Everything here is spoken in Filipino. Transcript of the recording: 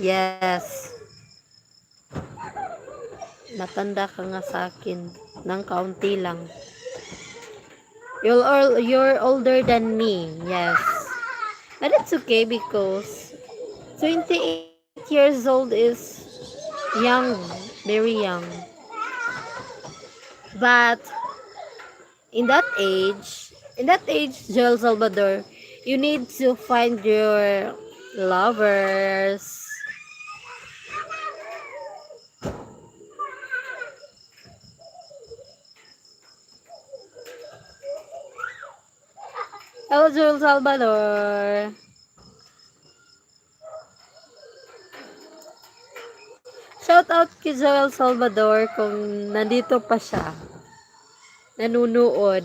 Yes. Matanda ka nga sa akin. Nang kaunti lang. You're older than me. Yes. But it's okay because 28 years old is young. Very young. But in that age, Joel Salvador, you need to find your lovers. Hello, Joel Salvador. Shout out kay Joel Salvador kung nandito pa siya. Nanunood.